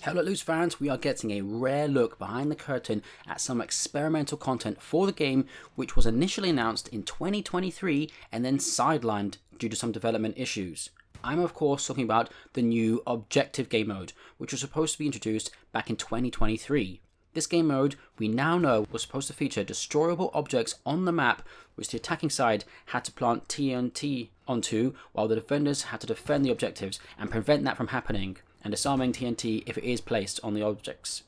Hell Let Loose fans, we are getting a rare look behind the curtain at some experimental content for the game, which was initially announced in 2023 and then sidelined due to some development issues. I'm of course talking about the new Objective game mode, which was supposed to be introduced back in 2023. This game mode, we now know, was supposed to feature destroyable objects on the map, which the attacking side had to plant TNT onto, while the defenders had to defend the objectives and prevent that from happening, and disarming TNT if it is placed on the objects.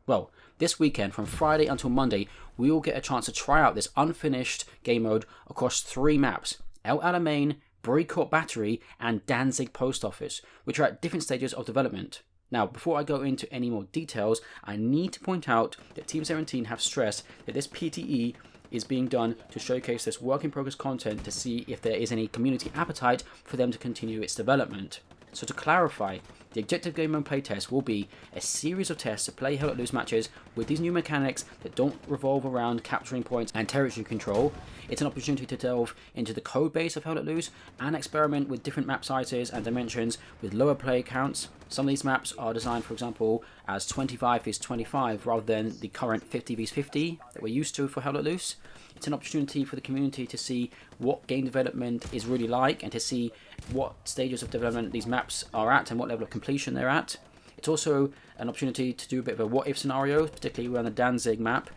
Well, this weekend, from Friday until Monday, we will get a chance to try out this unfinished game mode across 3 maps: Elamagne, Brech Battery, and Danzig Post Office, which are at different stages of development. Now, before I go into any more details, I need to point out that Team 17 have stressed that this PTE is being done to showcase this work in progress content to see if there is any community appetite for them to continue its development. So to clarify, the Objective Game Mode playtest will be a series of tests to play Hell Let Loose matches with these new mechanics that don't revolve around capturing points and territory control. It's an opportunity to delve into the code base of Hell Let Loose and experiment with different map sizes and dimensions with lower player counts. Some of these maps are designed, for example, as 25 vs 25 rather than the current 50 vs 50 that we're used to for Hell Let Loose. It's an opportunity for the community to see what game development is really like and to see what stages of development these maps are at and what level of completion they're at. It's also an opportunity to do a bit of a what-if scenario, particularly around the Danzig map.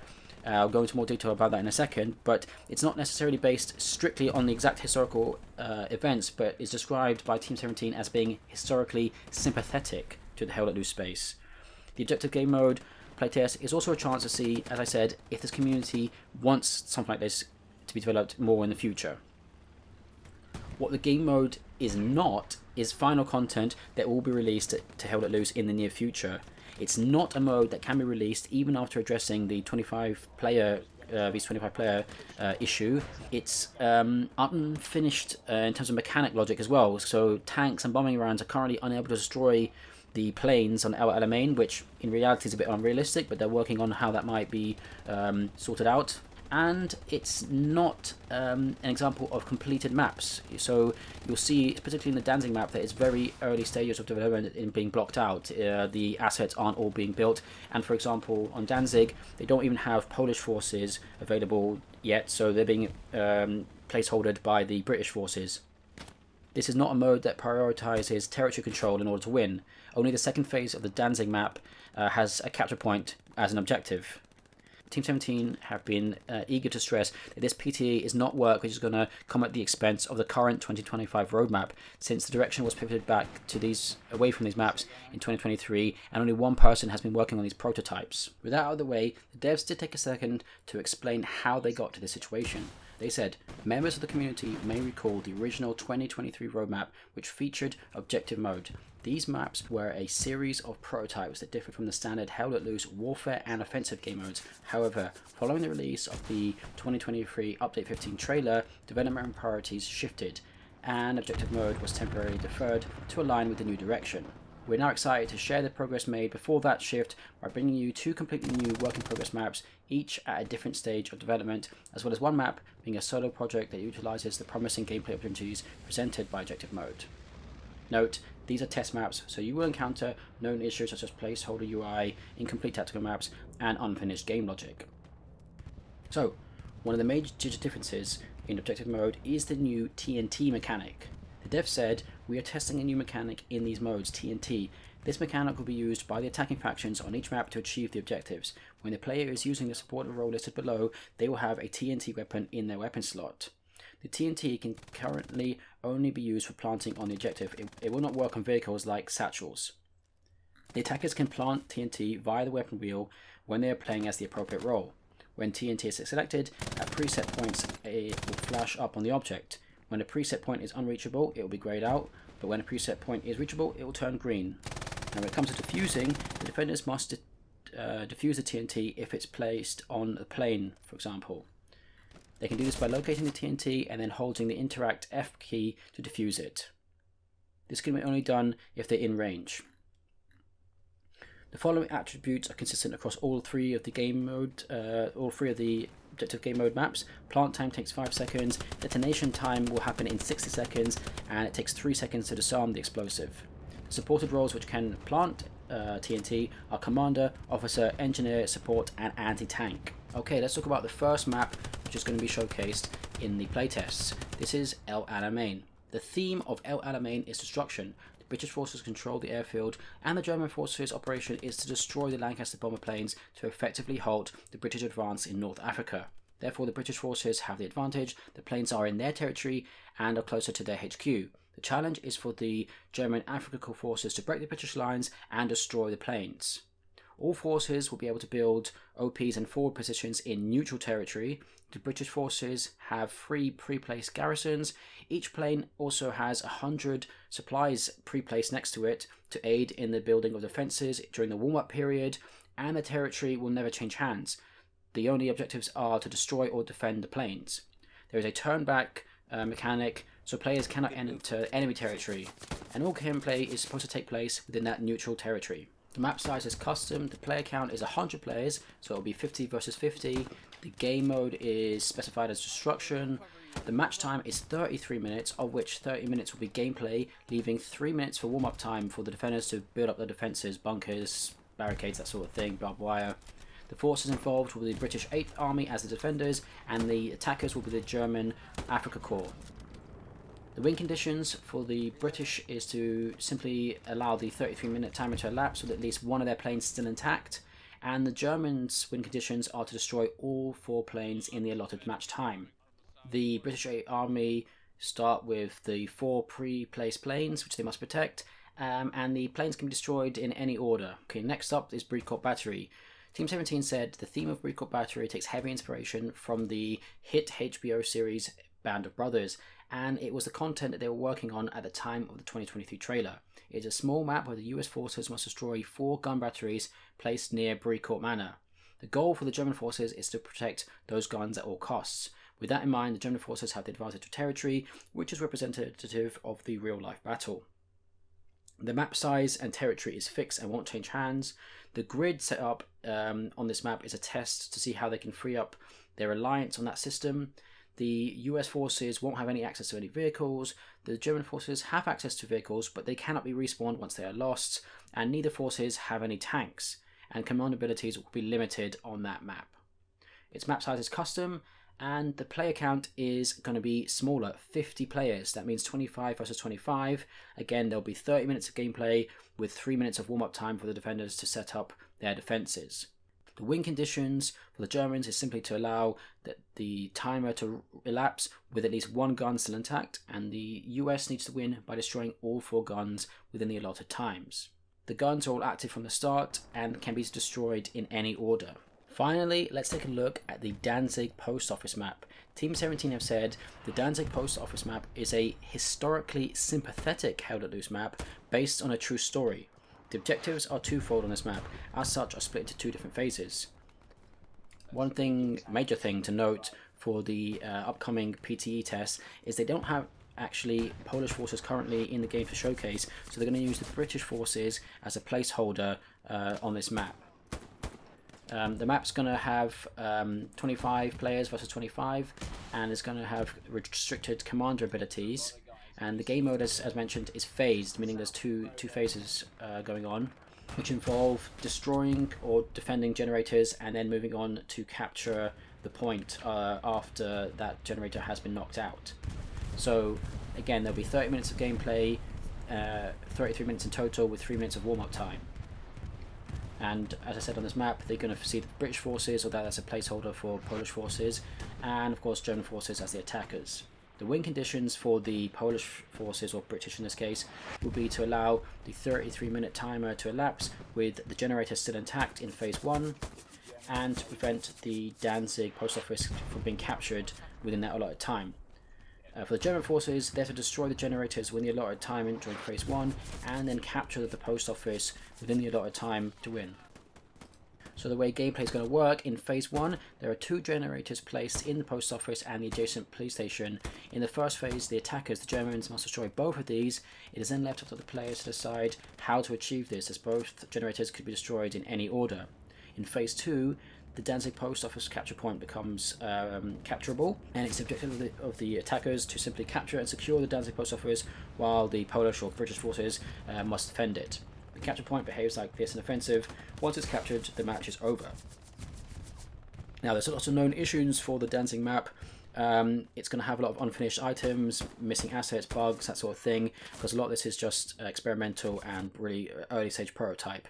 I'll go into more detail about that in a second, but it's not necessarily based strictly on the exact historical events, but is described by Team 17 as being historically sympathetic to the Hell Let Loose space. The Objective Game Mode playtest is also a chance to see, as I said, if this community wants something like this to be developed more in the future. What the game mode is not is final content that will be released to Hell Let Loose in the near future. It's not a mode that can be released even after addressing the 25 player vs 25 player issue. It's unfinished in terms of mechanic logic as well, so tanks and bombing rounds are currently unable to destroy the planes on Elamagne, which in reality is a bit unrealistic, but they're working on how that might be sorted out. And it's not an example of completed maps. So you'll see, particularly in the Danzig map, that it's very early stages of development in being blocked out. The assets aren't all being built. And for example, on Danzig, they don't even have Polish forces available yet, so they're being placeholdered by the British forces. This is not a mode that prioritizes territory control in order to win. Only the second phase of the Danzig map has a capture point as an objective. Team 17 have been eager to stress that this PTE is not work which is going to come at the expense of the current 2025 roadmap, since the direction was pivoted back to away from these maps in 2023, and only one person has been working on these prototypes. With that out of the way, the devs did take a second to explain how they got to this situation. They said, members of the community may recall the original 2023 roadmap, which featured Objective Mode. These maps were a series of prototypes that differed from the standard Hell Let Loose warfare and offensive game modes. However, following the release of the 2023 Update 15 trailer, development priorities shifted, and Objective Mode was temporarily deferred to align with the new direction. We're now excited to share the progress made before that shift by bringing you 2 completely new work-in-progress maps, each at a different stage of development, as well as one map being a solo project that utilizes the promising gameplay opportunities presented by Objective Mode. Note, these are test maps, so you will encounter known issues such as placeholder UI, incomplete tactical maps, and unfinished game logic. So, one of the major differences in Objective Mode is the new TNT mechanic. The dev said, "We are testing a new mechanic in these modes, TNT. This mechanic will be used by the attacking factions on each map to achieve the objectives. When the player is using the supported role listed below, they will have a TNT weapon in their weapon slot. The TNT can currently only be used for planting on the objective. It will not work on vehicles like satchels. The attackers can plant TNT via the weapon wheel when they are playing as the appropriate role. When TNT is selected, at preset points it will flash up on the object. When a preset point is unreachable, it will be grayed out, but when a preset point is reachable, it will turn green. Now when it comes to defusing, the defenders must defuse the TNT if it's placed on a plane, for example. They can do this by locating the TNT and then holding the Interact F key to defuse it. This can be only done if they're in range. The following attributes are consistent across all three of the Objective Game Mode maps. Plant time takes 5 seconds, detonation time will happen in 60 seconds, and it takes 3 seconds to disarm the explosive. The supported roles which can plant TNT are Commander, Officer, Engineer, Support, and Anti-Tank. Okay, let's talk about the first map, which is going to be showcased in the playtests. This is Elamagne. The theme of Elamagne is destruction. The British forces control the airfield, and the German forces' operation is to destroy the Lancaster bomber planes to effectively halt the British advance in North Africa. Therefore, the British forces have the advantage. The planes are in their territory and are closer to their HQ. The challenge is for the German Africa Corps forces to break the British lines and destroy the planes. All forces will be able to build OPs and forward positions in neutral territory. The British forces have 3 pre-placed garrisons. Each plane also has 100 supplies pre-placed next to it to aid in the building of defences during the warm-up period, and the territory will never change hands. The only objectives are to destroy or defend the planes. There is a turn-back mechanic, so players cannot enter enemy territory, and all gameplay is supposed to take place within that neutral territory. The map size is custom. The player count is 100 players, so it'll be 50 versus 50. The game mode is specified as destruction. The match time is 33 minutes, of which 30 minutes will be gameplay, leaving 3 minutes for warm-up time for the defenders to build up their defences, bunkers, barricades, that sort of thing, barbed wire. The forces involved will be the British 8th Army as the defenders, and the attackers will be the German Africa Corps. The win conditions for the British is to simply allow the 33-minute timer to elapse with at least one of their planes still intact, and the Germans' win conditions are to destroy all 4 planes in the allotted match time. The British 8th Army start with the 4 pre-placed planes, which they must protect, and the planes can be destroyed in any order. Okay, next up is Brech Battery. Team 17 said the theme of Brech Battery takes heavy inspiration from the hit HBO series Band of Brothers, and it was the content that they were working on at the time of the 2023 trailer. It is a small map where the US forces must destroy 4 gun batteries placed near Brech Manor. The goal for the German forces is to protect those guns at all costs. With that in mind, the German forces have the advantage of territory, which is representative of the real-life battle. The map size and territory is fixed and won't change hands. The grid set up on this map is a test to see how they can free up their reliance on that system. The US forces won't have any access to any vehicles. The German forces have access to vehicles, but they cannot be respawned once they are lost, and neither forces have any tanks, and command abilities will be limited on that map. Its map size is custom, and the player count is going to be smaller, 50 players. That means 25 versus 25. Again, there'll be 30 minutes of gameplay with 3 minutes of warm-up time for the defenders to set up their defences. The win conditions for the Germans is simply to allow the timer to elapse with at least 1 gun still intact, and the US needs to win by destroying all 4 guns within the allotted times. The guns are all active from the start and can be destroyed in any order. Finally, let's take a look at the Danzig post office map. Team 17 have said the Danzig post office map is a historically sympathetic held at loose map based on a true story. The objectives are twofold on this map, as such are split into 2 different phases. One major thing to note for the upcoming PTE tests is they don't have actually Polish forces currently in the game for showcase, so they're going to use the British forces as a placeholder on this map. The map's going to have 25 players versus 25, and it's going to have restricted commander abilities. And the game mode, as mentioned, is phased, meaning there's two phases going on, which involve destroying or defending generators and then moving on to capture the point after that generator has been knocked out. So again, there'll be 30 minutes of gameplay, 33 minutes in total with 3 minutes of warm-up time. And as I said on this map, they're going to see the British forces, or that's a placeholder for Polish forces, and of course German forces as the attackers. The win conditions for the Polish forces, or British in this case, will be to allow the 33-minute timer to elapse with the generator still intact in phase 1, and to prevent the Danzig post office from being captured within that allotted time. For the German forces, they're to destroy the generators within the allotted time during phase 1, and then capture the post office within the allotted time to win. So the way gameplay is going to work, in phase 1, there are 2 generators placed in the post office and the adjacent police station. In the first phase, the attackers, the Germans, must destroy both of these. It is then left up to the players to decide how to achieve this, as both generators could be destroyed in any order. In phase 2, the Danzig post office capture point becomes capturable, and it's the objective of the attackers to simply capture and secure the Danzig post office, while the Polish or British forces must defend it. The capture point behaves like this in offensive. Once it's captured, the match is over. Now, there's lots of known issues for the Danzig map. It's going to have a lot of unfinished items, missing assets, bugs, that sort of thing, because a lot of this is just experimental and really early stage prototype.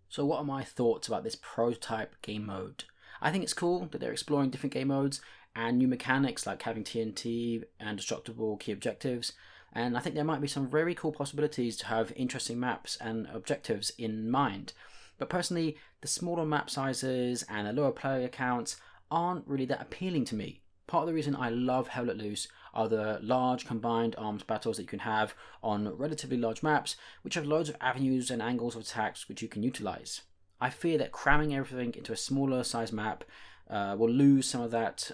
So what are my thoughts about this prototype game mode? I think it's cool that they're exploring different game modes and new mechanics like having TNT and destructible key objectives, and I think there might be some very cool possibilities to have interesting maps and objectives in mind. But personally, the smaller map sizes and the lower player counts aren't really that appealing to me. Part of the reason I love Hell Let Loose are the large combined arms battles that you can have on relatively large maps, which have loads of avenues and angles of attacks which you can utilize. I fear that cramming everything into a smaller size map will lose some of that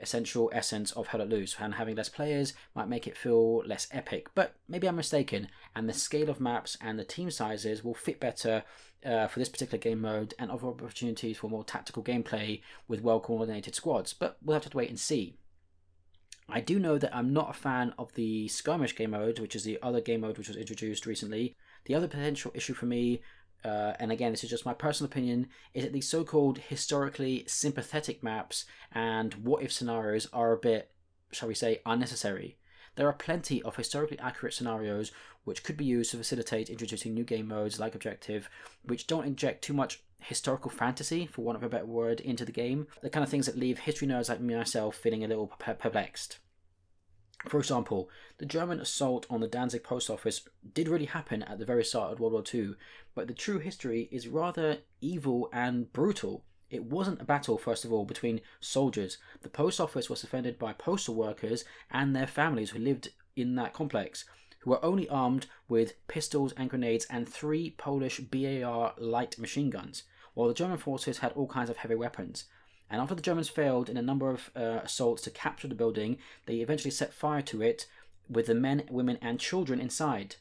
essential essence of Hell Let Loose, and having less players might make it feel less epic. But maybe I'm mistaken, and the scale of maps and the team sizes will fit better for this particular game mode and offer opportunities for more tactical gameplay with well-coordinated squads, but we'll have to wait and see. I do know that I'm not a fan of the Skirmish game mode, which is the other game mode which was introduced recently. The other potential issue for me, and again this is just my personal opinion, is that these so-called historically sympathetic maps and what-if scenarios are a bit, shall we say, unnecessary. There are plenty of historically accurate scenarios which could be used to facilitate introducing new game modes like Objective, which don't inject too much historical fantasy, for want of a better word, into the game. The kind of things that leave history nerds like myself feeling a little perplexed. For example, the German assault on the Danzig post office did really happen at the very start of World War II, but the true history is rather evil and brutal. It wasn't a battle, first of all, between soldiers. The post office was defended by postal workers and their families who lived in that complex, who were only armed with pistols and grenades and 3 Polish BAR light machine guns, while the German forces had all kinds of heavy weapons. And after the Germans failed in a number of assaults to capture the building, they eventually set fire to it with the men, women and children inside.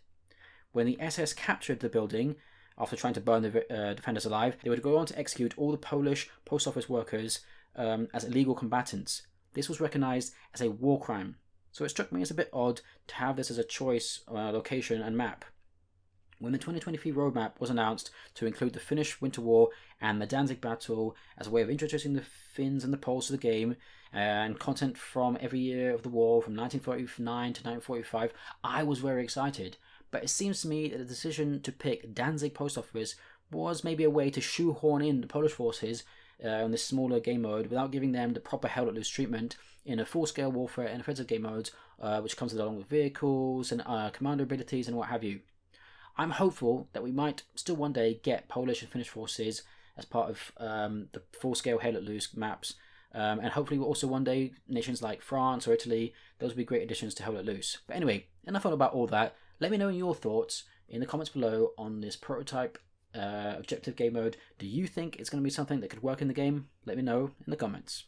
When the SS captured the building, after trying to burn the defenders alive, they would go on to execute all the Polish post office workers as illegal combatants. This was recognized as a war crime. So it struck me as a bit odd to have this as a choice location and map. When the 2023 roadmap was announced to include the Finnish Winter War and the Danzig battle as a way of introducing the Finns and the Poles to the game, and content from every year of the war from 1939 to 1945, I was very excited. But it seems to me that the decision to pick Danzig post office was maybe a way to shoehorn in the Polish forces on this smaller game mode without giving them the proper Hell Let Loose treatment in a full-scale warfare and offensive game modes, which comes along with vehicles and commander abilities and what have you. I'm hopeful that we might still one day get Polish and Finnish forces as part of the full-scale Hell Let Loose maps, and hopefully also one day nations like France or Italy. Those would be great additions to Hell Let Loose. But anyway, enough about all that. Let me know your thoughts in the comments below on this prototype objective game mode. Do you think it's going to be something that could work in the game? Let me know in the comments.